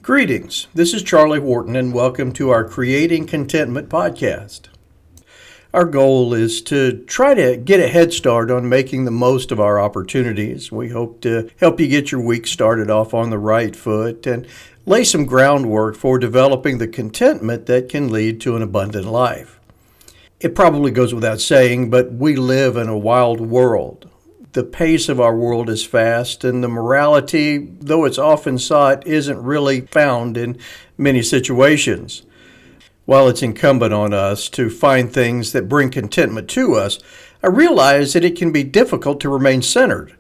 Greetings, this is Charlie Wharton, and welcome to our Creating Contentment podcast. Our goal is to try to get a head start on making the most of our opportunities. We hope to help you get your week started off on the right foot and lay some groundwork for developing the contentment that can lead to an abundant life. It probably goes without saying, but we live in a wild world. The pace of our world is fast, and the morality, though it's often sought, isn't really found in many situations. While it's incumbent on us to find things that bring contentment to us, I realize that it can be difficult to remain centered.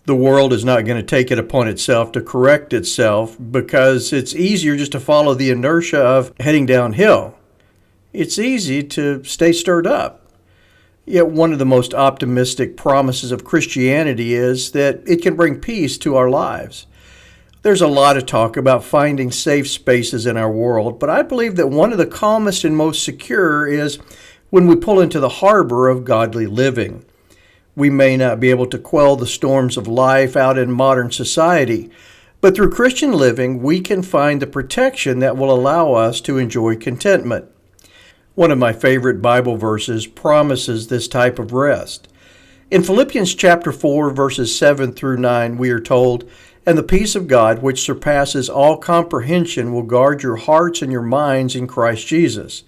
The world is not going to take it upon itself to correct itself because it's easier just to follow the inertia of heading downhill. It's easy to stay stirred up. Yet one of the most optimistic promises of Christianity is that it can bring peace to our lives. There's a lot of talk about finding safe spaces in our world, but I believe that one of the calmest and most secure is when we pull into the harbor of godly living. We may not be able to quell the storms of life out in modern society, but through Christian living, we can find the protection that will allow us to enjoy contentment. One of my favorite Bible verses promises this type of rest. In Philippians chapter 4, verses 7 through 9, we are told, "And the peace of God, which surpasses all comprehension, will guard your hearts and your minds in Christ Jesus.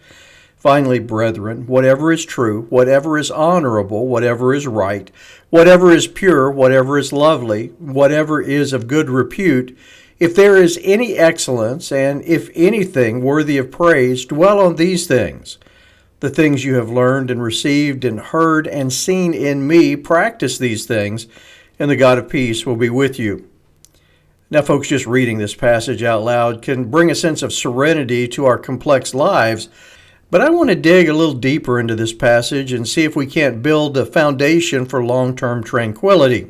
Finally, brethren, whatever is true, whatever is honorable, whatever is right, whatever is pure, whatever is lovely, whatever is of good repute, if there is any excellence, and if anything worthy of praise, dwell on these things. The things you have learned and received and heard and seen in me, practice these things, and the God of peace will be with you." Now, folks, just reading this passage out loud can bring a sense of serenity to our complex lives, but I want to dig a little deeper into this passage and see if we can't build a foundation for long-term tranquility.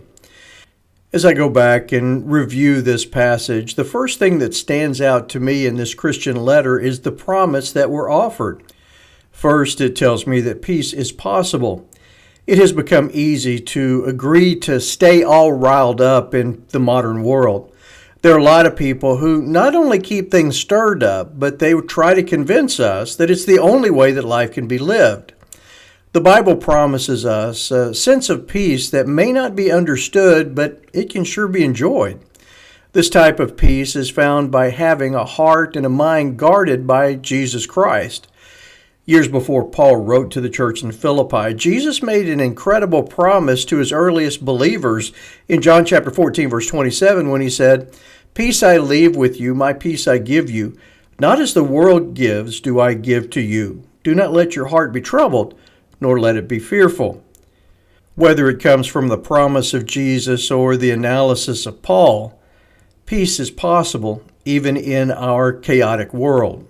As I go back and review this passage, the first thing that stands out to me in this Christian letter is the promise that we're offered. First, it tells me that peace is possible. It has become easy to agree to stay all riled up in the modern world. There are a lot of people who not only keep things stirred up, but they try to convince us that it's the only way that life can be lived. The Bible promises us a sense of peace that may not be understood, but it can sure be enjoyed. This type of peace is found by having a heart and a mind guarded by Jesus Christ. Years before Paul wrote to the church in Philippi, Jesus made an incredible promise to his earliest believers in John chapter 14, verse 27, when he said, "Peace I leave with you, my peace I give you. Not as the world gives do I give to you. Do not let your heart be troubled, nor let it be fearful." Whether it comes from the promise of Jesus or the analysis of Paul, peace is possible even in our chaotic world.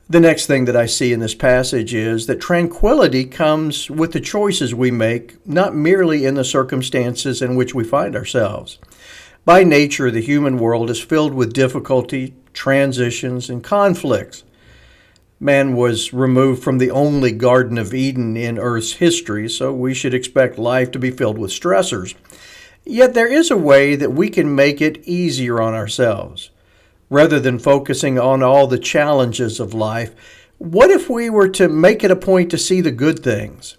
The next thing that I see in this passage is that tranquility comes with the choices we make, not merely in the circumstances in which we find ourselves. By nature, the human world is filled with difficulty, transitions, and conflicts. Man was removed from the only Garden of Eden in Earth's history, so we should expect life to be filled with stressors. Yet there is a way that we can make it easier on ourselves. Rather than focusing on all the challenges of life, what if we were to make it a point to see the good things?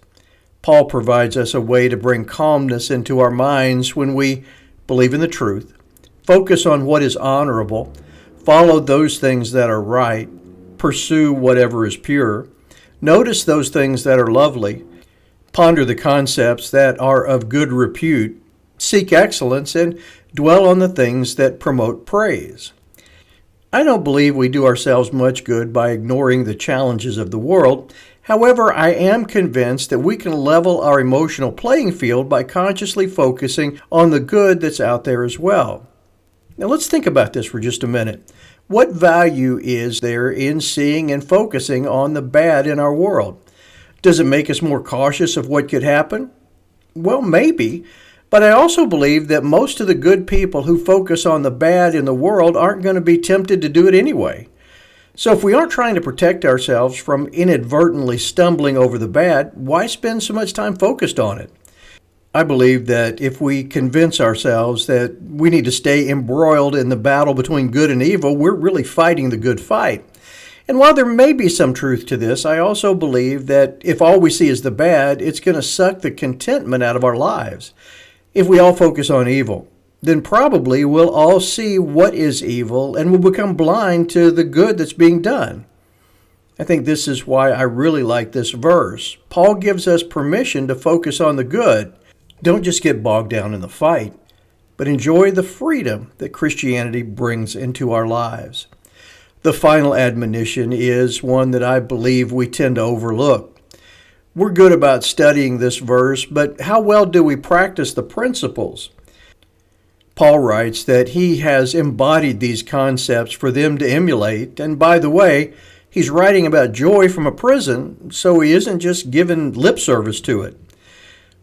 Paul provides us a way to bring calmness into our minds when we believe in the truth, focus on what is honorable, follow those things that are right, pursue whatever is pure, notice those things that are lovely, ponder the concepts that are of good repute, seek excellence, and dwell on the things that promote praise. I don't believe we do ourselves much good by ignoring the challenges of the world. However, I am convinced that we can level our emotional playing field by consciously focusing on the good that's out there as well. Now let's think about this for just a minute. What value is there in seeing and focusing on the bad in our world? Does it make us more cautious of what could happen? Well, maybe. But I also believe that most of the good people who focus on the bad in the world aren't going to be tempted to do it anyway. So if we aren't trying to protect ourselves from inadvertently stumbling over the bad, why spend so much time focused on it? I believe that if we convince ourselves that we need to stay embroiled in the battle between good and evil, we're really fighting the good fight. And while there may be some truth to this, I also believe that if all we see is the bad, it's going to suck the contentment out of our lives. If we all focus on evil, then probably we'll all see what is evil and will become blind to the good that's being done. I think this is why I really like this verse. Paul gives us permission to focus on the good. Don't just get bogged down in the fight, but enjoy the freedom that Christianity brings into our lives. The final admonition is one that I believe we tend to overlook. We're good about studying this verse, but how well do we practice the principles? Paul writes that he has embodied these concepts for them to emulate, and by the way, he's writing about joy from a prison, so he isn't just giving lip service to it.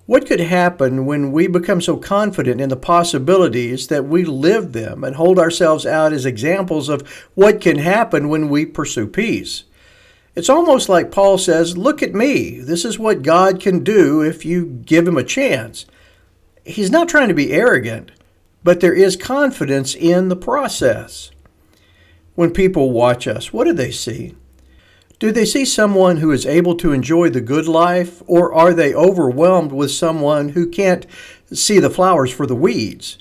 What could happen when we become so confident in the possibilities that we live them and hold ourselves out as examples of what can happen when we pursue peace? It's almost like Paul says, look at me. This is what God can do if you give him a chance. He's not trying to be arrogant, but there is confidence in the process. When people watch us, what do they see? Do they see someone who is able to enjoy the good life, or are they overwhelmed with someone who can't see the flowers for the weeds?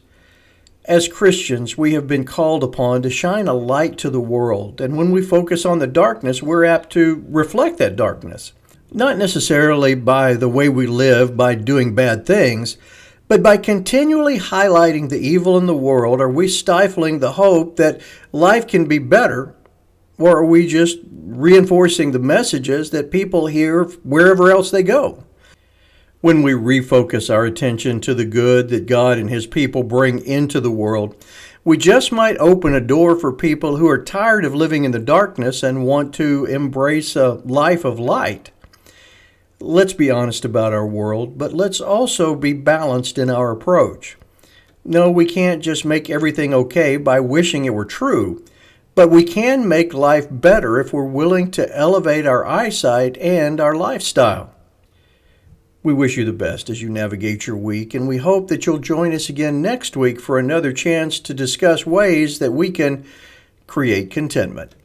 As Christians, we have been called upon to shine a light to the world, and when we focus on the darkness, we're apt to reflect that darkness. Not necessarily by the way we live, by doing bad things, but by continually highlighting the evil in the world. Are we stifling the hope that life can be better, or are we just reinforcing the messages that people hear wherever else they go? When we refocus our attention to the good that God and His people bring into the world, we just might open a door for people who are tired of living in the darkness and want to embrace a life of light. Let's be honest about our world, but let's also be balanced in our approach. No, we can't just make everything okay by wishing it were true, but we can make life better if we're willing to elevate our eyesight and our lifestyle. We wish you the best as you navigate your week, and we hope that you'll join us again next week for another chance to discuss ways that we can create contentment.